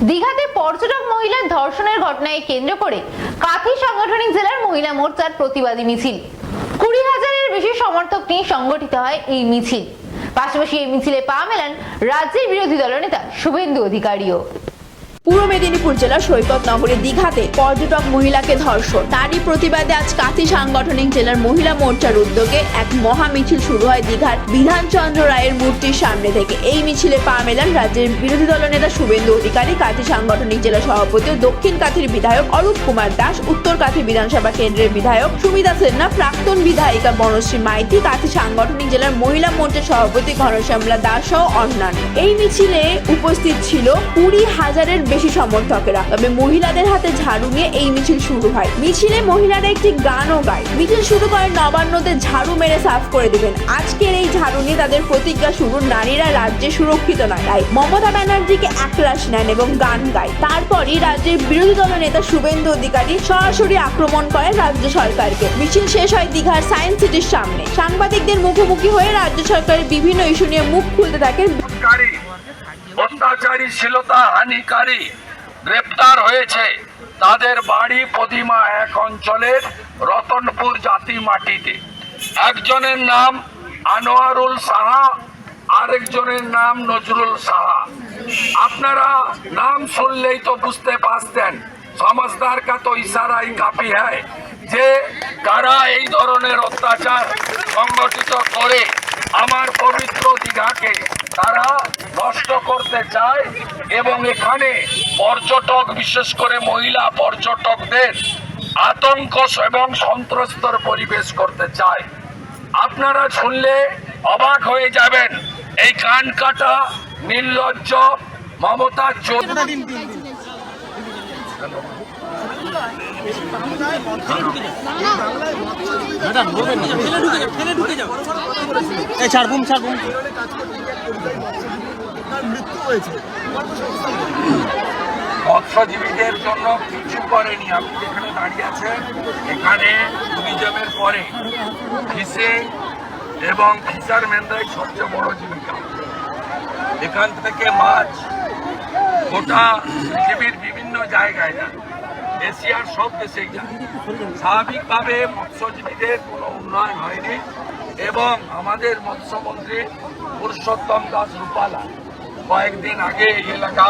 দীঘাতে পর্যটক মহিলার ধর্ষণের ঘটনায় কেন্দ্র করে কাঁথি সাংগঠনিক জেলার মহিলা মোর্চার প্রতিবাদী মিছিল 20,000-এর বেশি সমর্থক নিয়ে সংগঠিত হয় এই মিছিল। পাশাপাশি এই মিছিলে পা মেলান রাজ্যের বিরোধী দলনেতা শুভেন্দু অধিকারীও। পূর্ব মেদিনীপুর জেলার সৈকত নগরী দীঘাতে পর্যটক মহিলাকে ধর্ষণ, তারই প্রতিবাদে আজ কাঁথি সাংগঠনিক জেলার মহিলা মোর্চার উদ্যোগে এক মহা মিছিল শুরু হয় দীঘার বিধানচন্দ্র রায়ের মূর্তির সামনে থেকে। এই মিছিলে পা মেলান রাজ্যের বিরোধী দলনেতা শুভেন্দু অধিকারী, কাঁথি সাংগঠনিক জেলা সভাপতি ও দক্ষিণ কাঁথির বিধায়ক অরূপ কুমার দাস, উত্তর কাঁথি বিধানসভা কেন্দ্রের বিধায়ক সুমিতা সেনহা, প্রাক্তন বিধায়িকা বনশ্রী মাইতি, কাঁথি সাংগঠনিক জেলার মহিলা মোর্চার সভাপতি ঘনশ্যামলা দাস সহ অন্যান্য। এই মিছিলে উপস্থিত ছিল 20,000-এর বেশি সমর্থকেরা। তবে মহিলাদের হাতে ঝাড়ু নিয়ে এই মিছিল শুরু হয়। মিছিলে মহিলারা একটি গানও গায়। মিছিল শুরু করে নবান্নতে ঝাড়ু মেরে সাফ করে দিবেন। আজকের এই ঝাড়ু নিয়ে তাদের প্রতিজ্ঞা শুরু, নারীরা রাজ্যে সুরক্ষিত নয়। তাই মমতা ব্যানার্জিকে একরাশ নেন এবং গান গায়। তারপরই রাজ্যের বিরোধী দল নেতা শুভেন্দু অধিকারী সরাসরি আক্রমণ করেন রাজ্য সরকারকে। মিছিল শেষ হয় দীঘার সায়েন্স সিটির সামনে। সাংবাদিকদের মুখোমুখি হয়ে রাজ্য সরকারের বিভিন্ন ইস্যু নিয়ে মুখ খুলতে থাকেন। অত্যাচারী শিলতা হানিকারী গ্রেপ্তার হয়েছে, তাদের বাড়ি প্রতিমা এক অঞ্চলের রতনপুর জাতি মাটিতে। একজনের নাম আনোয়ারুল সাহা, আরেকজনের নাম নজরুল সাহা। আপনারা নাম শুনলেই তো বুঝতে পারতেন, समझदार का तो इशारा ही काफी है যে কারা এই ধরনের অত্যাচার সংগঠিত করে আমার পবিত্র দীঘাকে তারা নষ্ট করতে চায় এবং এখানে পর্যটক, বিশেষ করে মহিলা পর্যটকদের আতঙ্ক এবং সন্ত্রস্তর পরিবেশ করতে চায়। আপনারা শুনলে অবাক হয়ে যাবেন, এই কান কাটা নির্লজ্জ মমতা চৌধুরী মৎস্যজীবীদের জন্য কিছু করেনি। আপনি যেখানে দাঁড়িয়ে আছেন, এখানে ট্যুরিজমের পরে ফিশিং এবং ফিশারম্যানরাই সবচেয়ে বড় জীবিকা। এখান থেকে মাছ গোটা পৃথিবীর বিভিন্ন জায়গায় যায়, এশিয়ার সব দেশেই যায়। স্বাভাবিকভাবে মৎস্যজীবীদের কোনো উন্নয়ন হয়নি এবং আমাদের মৎস্যমন্ত্রী পুরুষোত্তম দাস রূপালা কয়েকদিন আগে এই এলাকা